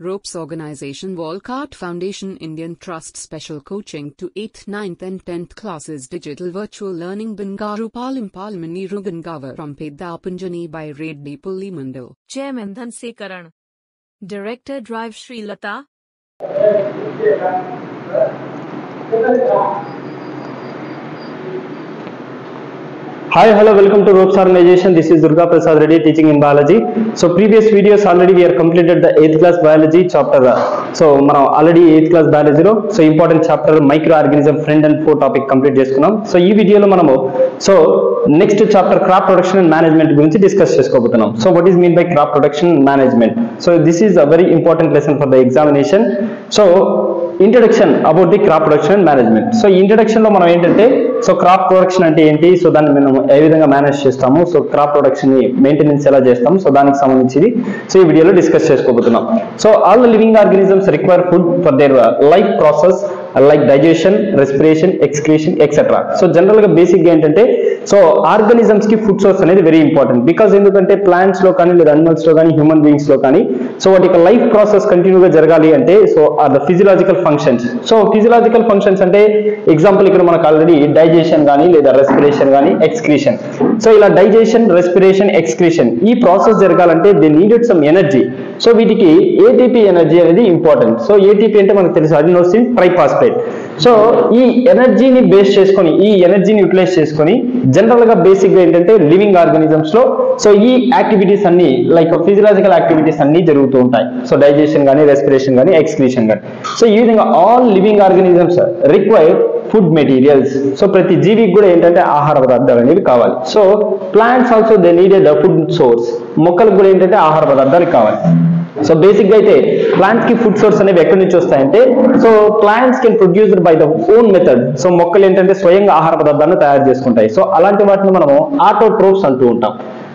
Ropes Organization Walcott Foundation Indian Trust Special Coaching to 8th, 9th and 10th classes Digital Virtual Learning Bangaru Palmani Rugangavar from Pedapunjani by Reddy Pulli Mandal. Chairman Dhanse Karan. Director Drive Sri Lata. Hi, hello, welcome to Ropes Organization. This is Durga Prasad Reddy teaching in biology. So previous videos already we have completed the 8th class biology chapter. So మనం already 8th class biology లో so important chapter microorganism friend and foe topic complete చేసుకున్నాం. So ఈ వీడియోలో మనము so next chapter crop production and management గురించి discuss చేసుకోబోతున్నాం. So what is mean by crop production and management? So this is a very important lesson for the examination. So introduction about the crop production and management. So ఈ introduction లో మనం ఏంటంటే so crop production అంటే ఏంటి, so దాన్ని మనం ఏ విధంగా manage చేస్తాము, సో క్రాప్ ప్రొడక్షన్ ని మెయింటెనెన్స్ ఎలా చేస్తాము, సో దానికి సంబంధించి సో ఈ వీడియోలో డిస్కస్ చేసుకోబోతున్నాం. So all the living organisms require food for their life process like digestion, respiration, excretion etcetera. So general గా బేసిక్ గా ఏంటంటే సో ఆర్గానిజమ్స్ కి ఫుడ్ సోర్స్ అనేది వెరీ ఇంపార్టెంట్. బికాస్ ఎందుకంటే ప్లాంట్స్ లో కానీ లేదా అనిమల్స్ లో కానీ హ్యూమన్ బీయింగ్స్ లో కానీ సో వాటి యొక్క లైఫ్ ప్రాసెస్ కంటిన్యూగా జరగాలి అంటే so are the physiological functions. So physiological functions అంటే ఎగ్జాంపుల్ ఇక్కడ మనకు ఆల్రెడీ డైజెషన్ కానీ లేదా రెస్పిరేషన్ కానీ ఎక్స్క్రీషన్. సో ఇలా డైజెషన్, రెస్పిరేషన్, ఎక్స్క్రీషన్ ఈ ప్రాసెస్ జరగాలంటే they needed some energy. So వీటికి ఏటీపీ ఎనర్జీ అనేది ఇంపార్టెంట్. సో ఏటీపీ అంటే మనకు తెలుసు అడినోసిన్ ట్రైఫాస్ఫేట్. సో ఈ ఎనర్జీని బేస్ చేసుకొని ఈ ఎనర్జీని యూటిలైజ్ చేసుకొని జనరల్ గా బేసిక్ గా ఏంటంటే లివింగ్ ఆర్గానిజమ్స్ లో సో ఈ యాక్టివిటీస్ అన్ని లైక్ ఫిజియలాజికల్ యాక్టివిటీస్ అన్ని జరుగుతూ ఉంటాయి. సో డైజెషన్ కానీ, రెస్పిరేషన్ కానీ, ఎక్స్క్రీషన్ కానీ. సో ఈ విధంగా all living organisms require food materials. So ప్రతి జీవికి కూడా ఏంటంటే ఆహార పదార్థాలు అనేవి కావాలి. So plants also they needed food source. మొక్కలకు కూడా ఏంటంటే ఆహార పదార్థాలు కావాలి. సో బేసిక్ గా అయితే ప్లాంట్స్ కి ఫుడ్ సోర్స్ అనేవి ఎక్కడి నుంచి వస్తాయంటే so plants can produced by the own method. So మొక్కలు ఏంటంటే స్వయంగా ఆహార పదార్థాలను తయారు చేసుకుంటాయి. సో అలాంటి వాటిని మనము ఆటోట్రోప్స్ అంటూ ఉంటాం.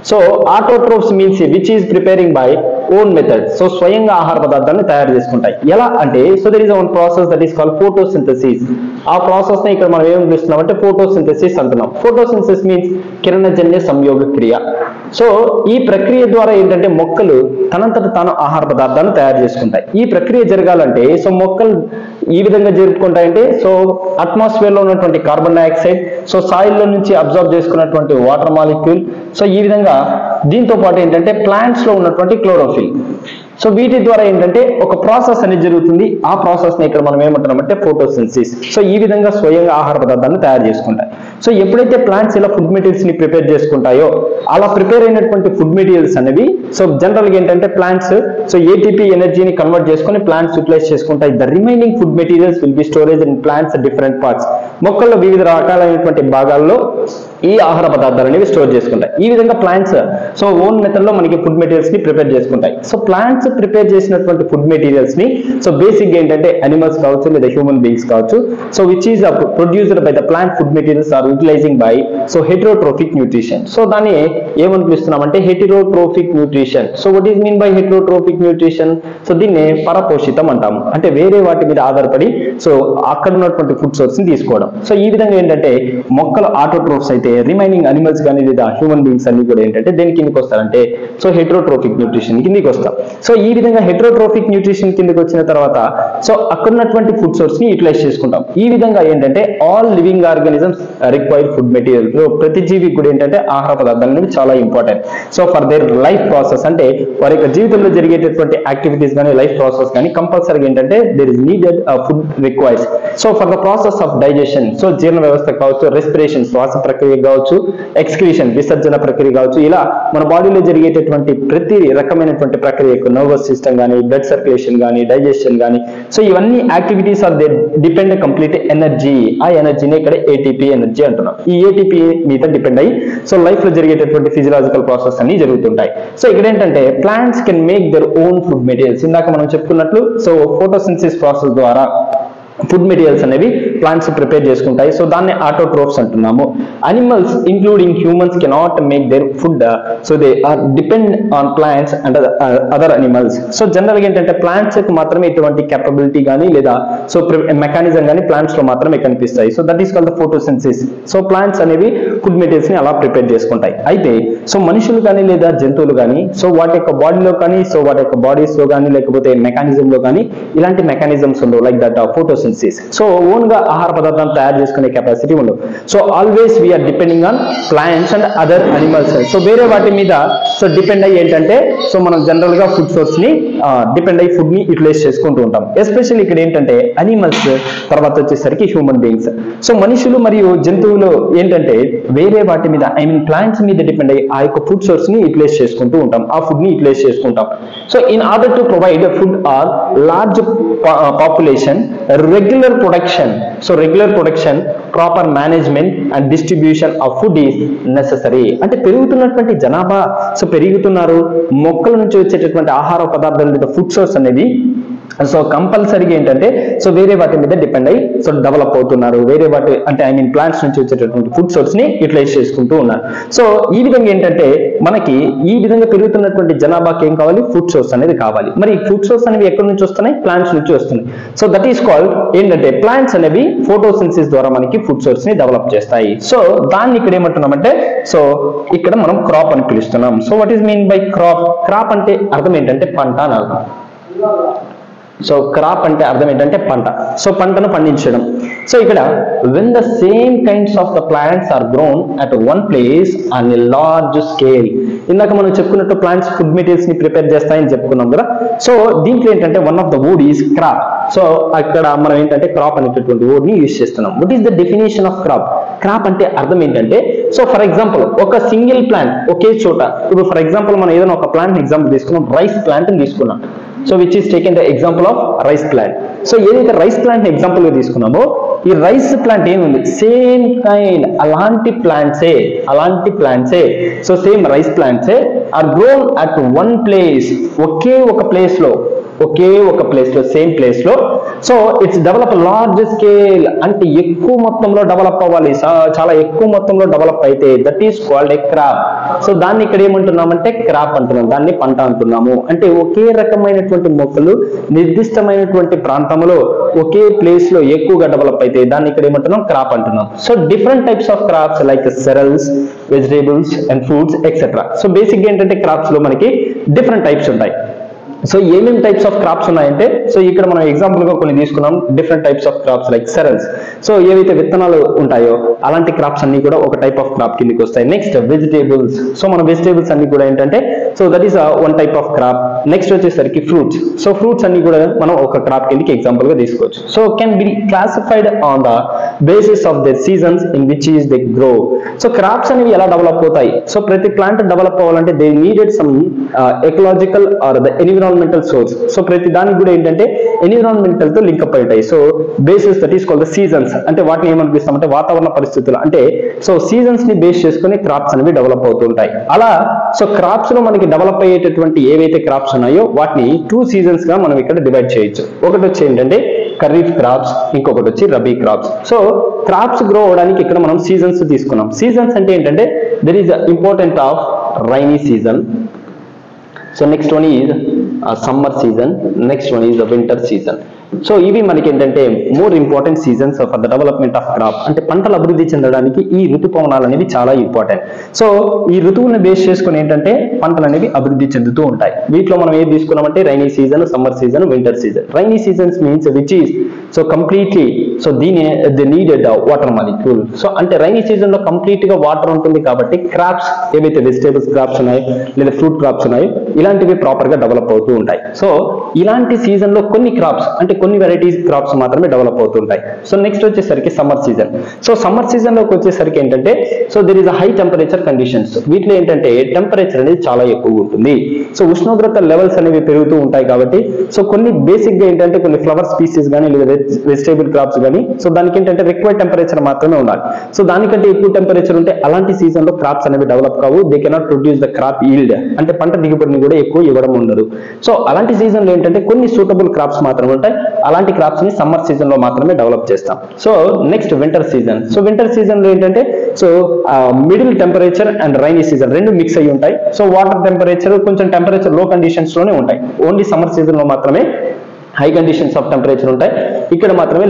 So autotrophs means which is preparing by own method. So స్వయంగా ఆహార పదార్థాలను తయారు చేసుకుంటాయి. ఎలా అంటే so there is one process that is called photosynthesis. ఆ ప్రాసెస్ ని ఇక్కడ మనం ఏం పిలుస్తున్నాం అంటే ఫోటోసింథసిస్ అంటున్నాం. ఫోటోసింథసిస్ మీన్స్ కిరణజన్య సంయోగ క్రియ. సో ఈ ప్రక్రియ ద్వారా ఏంటంటే మొక్కలు తనంతట తాను ఆహార పదార్థాలను తయారు చేసుకుంటాయి. ఈ ప్రక్రియ జరగాలంటే సో మొక్కలు ఈ విధంగా జరుపుకుంటాయంటే సో అట్మాస్ఫియర్ లో ఉన్నటువంటి కార్బన్ డైఆక్సైడ్, సో సాయిల్ లో నుంచి అబ్జర్వ్ చేసుకున్నటువంటి వాటర్ మాలిక్యూల్, సో ఈ విధంగా దీంతో పాటు ఏంటంటే ప్లాంట్స్ లో ఉన్నటువంటి క్లోరోఫిల్. సో వీటి ద్వారా ఏంటంటే ఒక ప్రాసెస్ అనేది జరుగుతుంది. ఆ ప్రాసెస్ ని ఇక్కడ మనం ఏమంటున్నాం అంటే ఫోటోసింథసిస్. సో ఈ విధంగా స్వయంగా ఆహార పదార్థాలను తయారు చేసుకుంటాయి. సో ఎప్పుడైతే ప్లాంట్స్ ఇలా ఫుడ్ మెటీరియల్స్ ని ప్రిపేర్ చేసుకుంటాయో అలా ప్రిపేర్ అయినటువంటి ఫుడ్ మెటీరియల్స్ అనేవి సో జనరల్ గా ఏంటంటే ప్లాంట్స్ సో ఏటీపీ ఎనర్జీని కన్వర్ట్ చేసుకొని ప్లాంట్స్ యూటిలైజ్ చేసుకుంటాయి. The remaining food materials will be storage in plants different parts. మొక్కల్లో వివిధ రకాలైనటువంటి భాగాల్లో ఈ ఆహార పదార్థాలు అనేవి స్టోర్ చేసుకుంటాయి. ఈ విధంగా ప్లాంట్స్ సో ఓన్ మెథడ్ లో మనకి ఫుడ్ మెటీరియల్స్ ని ప్రిపేర్ చేసుకుంటాయి. సో ప్లాంట్స్ ప్రిపేర్ చేసినటువంటి ఫుడ్ మెటీరియల్స్ ని సో బేసిక్ గా ఏంటంటే అనిమల్స్ కావచ్చు లేదా హ్యూమన్ బీయింగ్స్ కావచ్చు so which is produced by the plant food materials are utilizing by so heterotrophic nutrition. So దాన్ని ఏమని పిలుస్తున్నామంటే heterotrophic nutrition. So what is mean by heterotrophic nutrition? So దీన్ని పరపోషితం అంటాము. అంటే వేరే వాటి మీద ఆధారపడి సో అక్కడ ఉన్నటువంటి ఫుడ్ సోర్స్ ని తీసుకోవడం. సో ఈ విధంగా ఏంటంటే మొక్కలు ఆటోట్రోఫ్స్ అయితే రిమైనింగ్ అనిమల్స్ కానీ లేదా హ్యూమన్ బీయింగ్స్ అన్ని కూడా ఏంటంటే దేని కిందకి వస్తారంటే సో హెటరోట్రోఫిక్ న్యూట్రిషన్ కిందకి వస్తాం. సో ఈ విధంగా హెటరోట్రోఫిక్ న్యూట్రిషన్ కిందకి వచ్చిన తర్వాత సో అక్కడ ఉన్నటువంటి ఫుడ్ సోర్స్ ని యూటిలైజ్ చేసుకుంటాం. ఈ విధంగా ఏంటంటే all living organisms require food material. ప్రతి జీవికి కూడా ఏంటంటే ఆహార పదార్థాలు అనేవి చాలా important. So for their life process అంటే వారి యొక్క జీవితంలో జరిగేటటువంటి యాక్టివిటీస్ కానీ లైఫ్ ప్రాసెస్ కానీ కంపల్సరీగా ఏంటంటే there is needed food requires. So for the process of digestion so జీర్ణ వ్యవస్థ కావచ్చు, రెస్పిరేషన్ శ్వాస ప్రక్రియ కావచ్చు, ఎక్స్క్రీషన్ విసర్జన ప్రక్రియ కావచ్చు, ఇలా మన బాడీలో జరిగేటటువంటి ప్రతి రకమైనటువంటి ప్రక్రియకు నర్వస్ సిస్టమ్ కానీ, బ్లడ్ సర్క్యులేషన్ కానీ, డైజెషన్ కానీ సో ఇవన్నీ activities are they depend complete energy. ఆ ఎనర్జీని ఇక్కడ ఏటీపీ ఎనర్జీ అంటున్నాం. ఈ ఏటీపీ మీద డిపెండ్ అయ్యి సో లైఫ్ లో జరిగేటటువంటి ఫిజియలాజికల్ ప్రాసెస్ అన్ని జరుగుతుంటాయి. సో ఇక్కడ ఏంటంటే plants can make their own food materials. ఇందాక మనం చెప్పుకున్నట్లు సో ఫోటోసింథసిస్ ప్రాసెస్ ద్వారా ఫుడ్ మెటీరియల్స్ అనేవి ప్లాంట్స్ ప్రిపేర్ చేసుకుంటాయి. సో దాన్ని ఆటోట్రోఫ్స్ అంటున్నాము. Animals including humans cannot make their food, so they are depend on plants and other animals. So general గా ఏంటంటే ప్లాంట్స్ కి మాత్రమే ఇటువంటి కేపబిలిటీ కానీ లేదా సో మెకానిజం కానీ ప్లాంట్స్ లో మాత్రమే కనిపిస్తాయి. So that is called the photosynthesis. So plants అనేవి ఫుడ్ మెటీరియల్స్ ని అలా ప్రిపేర్ చేసుకుంటాయి. అయితే సో మనుషులు కానీ లేదా జంతువులు కానీ సో వాటి యొక్క బాడీలో కానీ సో వాటి యొక్క బాడీస్ లో కానీ లేకపోతే మెకానిజం లో కానీ ఇలాంటి మెకానిజమ్స్ ఉండవు like that photosynthesis. So own గా ఆహార పదార్థాలను తయారు చేసుకునే కెపాసిటీ ఉండదు. So always we are depending on plants and other animals. So వేరే వాటి మీద సో డిపెండ్ అయ్యి ఏంటంటే సో మనం జనరల్ గా ఫుడ్ సోర్స్ ని డిపెండ్ అయ్యి ఫుడ్ ని యూటిలైజ్ చేసుకుంటూ ఉంటాం. ఎస్పెషల్లీ ఇక్కడ ఏంటంటే అనిమల్స్, తర్వాత వచ్చేసరికి హ్యూమన్ బీయింగ్స్. సో మనుషులు మరియు జంతువులు ఏంటంటే వేరే వాటి మీద ప్లాంట్స్ మీద డిపెండ్ అయ్యి ఆ యొక్క ఫుడ్ సోర్స్ ని యూటిలైజ్ చేసుకుంటూ ఉంటాం, ఆ ఫుడ్ ని యూటిలైజ్ చేసుకుంటాం. So in order to provide food or large population, regular production, so regular production, proper management and distribution of food is necessary. అంటే పెరుగుతున్నటువంటి జనాభా, సో పెరుగుతున్నారు, మొక్కల నుంచి వచ్చేటటువంటి ఆహార పదార్థాల మీద ఫుడ్ సోర్స్ అనేది సో కంపల్సరీగా ఏంటంటే సో వేరే వాటి మీద డిపెండ్ అయ్యి సో డెవలప్ అవుతున్నారు. వేరే వాటి అంటే ప్లాంట్స్ నుంచి వచ్చేటటువంటి ఫుడ్ సోర్స్ ని యూటిలైజ్ చేసుకుంటూ ఉన్నారు. సో ఈ విధంగా ఏంటంటే మనకి ఈ విధంగా పెరుగుతున్నటువంటి జనాభాకి ఏం కావాలి? ఫుడ్ సోర్స్ అనేది కావాలి. మరి ఫుడ్ సోర్స్ అనేవి ఎక్కడి నుంచి వస్తున్నాయి? ప్లాంట్స్ నుంచి వస్తున్నాయి. సో దట్ ఈస్ కాల్డ్ ఏంటంటే ప్లాంట్స్ అనేవి ఫోటోసింథసిస్ ద్వారా మనకి ఫుడ్ సోర్స్ ని డెవలప్ చేస్తాయి. సో దాన్ని ఇక్కడ ఏమంటున్నామంటే సో ఇక్కడ మనం క్రాప్ అని పిలుస్తున్నాం. So what is mean by crop? Crop అంటే అర్థం ఏంటంటే పంట అని అర్థం. సో క్రాప్ అంటే అర్థం ఏంటంటే పంట. సో పంటను పండించడం. సో ఇక్కడ when the same kinds of the plants are grown at one place on a large scale, ఇందాక మనం చెప్పుకున్నట్టు ప్లాంట్స్ ఫుడ్ మెటీరియల్స్ ని ప్రిపేర్ చేస్తాయని చెప్పుకున్నాం కదా. సో దీంట్లో ఏంటంటే one of the word is crop. So అక్కడ మనం ఏంటంటే క్రాప్ అనేటటువంటి వర్డ్ ని యూజ్ చేస్తున్నాం. What is the definition of crop? Crop అంటే అర్థం ఏంటంటే సో ఫర్ ఎగ్జాంపుల్ ఒక సింగిల్ ప్లాంట్ ఒకే చోట, ఇప్పుడు ఫర్ ఎగ్జాంపుల్ మనం ఏదైనా ఒక ప్లాంట్ ఎగ్జాంపుల్ తీసుకున్నాం, రైస్ ప్లాంట్ ని తీసుకున్నాం. So which is taken the example of rice plant. So ఏదైతే రైస్ ప్లాంట్ ఎగ్జాంపుల్ గా తీసుకున్నామో ఈ రైస్ ప్లాంట్ ఏముంది? సేమ్ కైండ్ అలాంటి ప్లాంట్సే సో సేమ్ రైస్ ప్లాంట్సే are grown at one place, ఒకే ఒక ప్లేస్ లో సేమ్ ప్లేస్ లో. So it's develop large scale, అంటే ఎక్కువ మొత్తంలో డెవలప్ అవ్వాలి, చాలా ఎక్కువ మొత్తంలో డెవలప్ అయితే that is called a crop. So దాన్ని ఇక్కడ ఏమంటున్నామంటే క్రాప్ అంటున్నాం, దాన్ని పంట అంటున్నాము. అంటే ఒకే రకమైనటువంటి మొక్కలు నిర్దిష్టమైనటువంటి ప్రాంతంలో ఒకే ప్లేస్ లో ఎక్కువగా డెవలప్ అయితే దాన్ని ఇక్కడ ఏమంటున్నాం? క్రాప్ అంటున్నాం. So different types of crops like cereals, vegetables and fruits etcetera. So basic గా ఏంటంటే క్రాప్స్ లో మనకి డిఫరెంట్ టైప్స్ ఉంటాయి. సో ఏమేమి టైప్స్ ఆఫ్ క్రాప్స్ ఉన్నాయంటే సో ఇక్కడ మనం ఎగ్జాంపుల్ గా కొన్ని తీసుకున్నాం. Different types of crops like cereals, so ఏవైతే విత్తనాలు ఉంటాయో అలాంటి క్రాప్స్ అన్ని కూడా ఒక టైప్ ఆఫ్ క్రాప్ కిందకి వస్తాయి. Next vegetables. సో మన వెజిటేబుల్స్ అన్ని కూడా ఏంటంటే so that is one type of crop. Next వచ్చేసరికి ఫ్రూట్స్. సో ఫ్రూట్స్ అన్ని కూడా మనం ఒక క్రాప్ కిందకి ఎగ్జాంపుల్ గా తీసుకోవచ్చు. So can be classified on the basis of the seasons in which is they grow. So crops అనేవి ఎలా డెవలప్ అవుతాయి? సో ప్రతి ప్లాంట్ డెవలప్ అవ్వాలంటే they needed some ecological or the environmental source. So ప్రతి దానికి కూడా ఏంటంటే ఎన్విరాన్మెంటల్ తో లింక్ అప్ అయి ఉంటాయి. So basis that is called the seasons. అంటే వాటిని ఏమనిపిస్తామంటే వాతావరణ పరిస్థితులు, అంటే సో సీజన్స్ ని బేస్ చేసుకుని క్రాప్స్ అనేవి డెవలప్ అవుతుంటాయి. అలా సో క్రాప్స్ లో మనకి డెవలప్ అయ్యేటటువంటి ఏవైతే క్రాప్స్ ఉన్నాయో వాటిని 2 సీజన్స్ గా మనం ఇక్కడ డివైడ్ చేయొచ్చు. ఒకటి వచ్చి ఏంటంటే ఖరీఫ్ క్రాప్స్, ఇంకొకటి వచ్చి rabi crops. So crops grow అవడానికి ఇక్కడ మనం సీజన్స్ తీసుకున్నాం. సీజన్స్ అంటే ఏంటంటే there is important of rainy season. So next one is summer season, next one is the winter season. So ఇవి మనకి ఏంటంటే more important seasons for the development of crop. అంటే పంటలు అభివృద్ధి చెందడానికి ఈ ఋతుపవనాలు అనేవి చాలా ఇంపార్టెంట్. సో ఈ ఋతువుని బేస్ చేసుకుని ఏంటంటే పంటలు అనేవి అభివృద్ధి చెందుతూ ఉంటాయి. వీటిలో మనం ఏది తీసుకున్నామంటే rainy season, summer season, winter season. Rainy seasons means which is so completely so the needed water molecule. So అంటే రైనీ సీజన్ లో కంప్లీట్ గా వాటర్ ఉంటుంది కాబట్టి క్రాప్స్ ఏవైతే వెజిటేబుల్స్ క్రాప్స్ ఉన్నాయో లేదా ఫ్రూట్ క్రాప్స్ ఉన్నాయో ఇలాంటివి ప్రాపర్ గా డెవలప్ అవుతూ ఉంటాయి. సో ఇలాంటి సీజన్ లో కొన్ని క్రాప్స్ అంటే కొన్ని వెరైటీస్ క్రాప్స్ మాత్రమే డెవలప్ అవుతుంటాయి. సో నెక్స్ట్ వచ్చేసరికి summer season. So summer season లోకి వచ్చేసరికి ఏంటంటే so there is a high temperature conditions. వీటిలో ఏంటంటే టెంపరేచర్ అనేది చాలా ఎక్కువ ఉంటుంది. సో ఉష్ణోగ్రత లెవెల్స్ అనేవి పెరుగుతూ ఉంటాయి కాబట్టి సో కొన్ని బేసిక్ గా ఏంటంటే కొన్ని ఫ్లవర్ స్పీసీస్ కానీ లేదా వెజిటేబుల్ క్రాప్స్ కానీ సో దానికి ఏంటంటే రిక్వైర్డ్ టెంపరేచర్ మాత్రమే ఉండాలి. సో దానికంటే ఎక్కువ టెంపరేచర్ ఉంటే అలాంటి సీజన్ లో క్రాప్స్ అనేవి డెవలప్ కావు. They cannot produce the crop yield, అంటే పంట దిగుబడిని కూడా ఎక్కువ ఇవ్వడం ఉండదు. సో అలాంటి సీజన్ లో ఏంటంటే కొన్ని సూటబుల్ క్రాప్స్ మాత్రమే ఉంటాయి. అలాంటి క్రాప్స్ ని సమ్మర్ సీజన్ లో మాత్రమే డెవలప్ చేస్తాం. So next winter season. So winter season లో ఏంటంటే so middle temperature and rainy season రెండు మిక్స్ అయ్యి ఉంటాయి. సో వాటర్ టెంపరేచర్ కొంచెం టెంపరేచర్ లో కండిషన్స్ లోనే ఉంటాయి. ఓన్లీ సమ్మర్ సీజన్ లో మాత్రమే హై కండిషన్స్ ఆఫ్ టెంపరేచర్ ఉంటాయి, ఇక్కడ మాత్రమే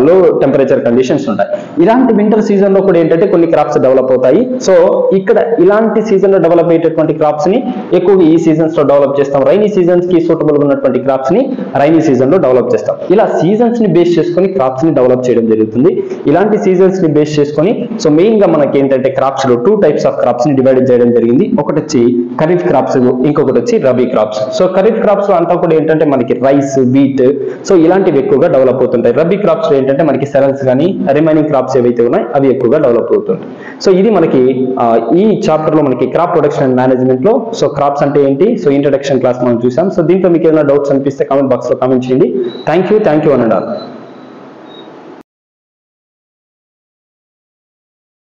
లో టెంపరేచర్ కండిషన్స్ ఉంటాయి. ఇలాంటి వింటర్ సీజన్ లో కూడా ఏంటంటే కొన్ని క్రాప్స్ డెవలప్ అవుతాయి. సో ఇక్కడ ఇలాంటి సీజన్ లో డెవలప్ అయ్యేటటువంటి క్రాప్స్ ని ఎక్కువగా ఈ సీజన్స్ లో డెవలప్ చేస్తాం. రైనీ సీజన్స్ కి సూటబుల్ ఉన్నటువంటి క్రాప్స్ ని రైనీ సీజన్ లో డెవలప్ చేస్తాం. ఇలా సీజన్స్ ని బేస్ చేసుకొని క్రాప్స్ ని డెవలప్ చేయడం జరుగుతుంది. ఇలాంటి సీజన్స్ ని బేస్ చేసుకొని సో మెయిన్ గా మనకి ఏంటంటే క్రాప్స్ లో 2 టైప్స్ ఆఫ్ క్రాప్స్ ని డివైడ్ చేయడం జరిగింది. ఒకటి వచ్చి ఖరీఫ్ క్రాప్స్, ఇంకొకటి వచ్చి rabi crops. So kharif crops లో అంతా కూడా ఏంటంటే మనకి రైస్, వీట్, సో ఇలాంటివి ఎక్కువగా డెవలప్ అవుతుంటాయి. రబీ క్రాప్స్ లో ఏంటంటే మనకి సెరల్స్ కానీ రిమైనింగ్ క్రాప్స్ ఏవైతే ఉన్నాయో అవి ఎక్కువగా డెవలప్ అవుతుంటాయి. సో ఇది మనకి ఈ చాప్టర్ లో మనకి క్రాప్ ప్రొడక్షన్ అండ్ మేనేజ్మెంట్ లో సో క్రాప్స్ అంటే ఏంటి, సో ఇంట్రడక్షన్ క్లాస్ మనం చూసాం. సో దీంట్లో మీకు ఏమైనా డౌట్స్ అనిపిస్తే కామెంట్ బాక్స్ లో కామెంట్ చేయండి. Thank you one and all.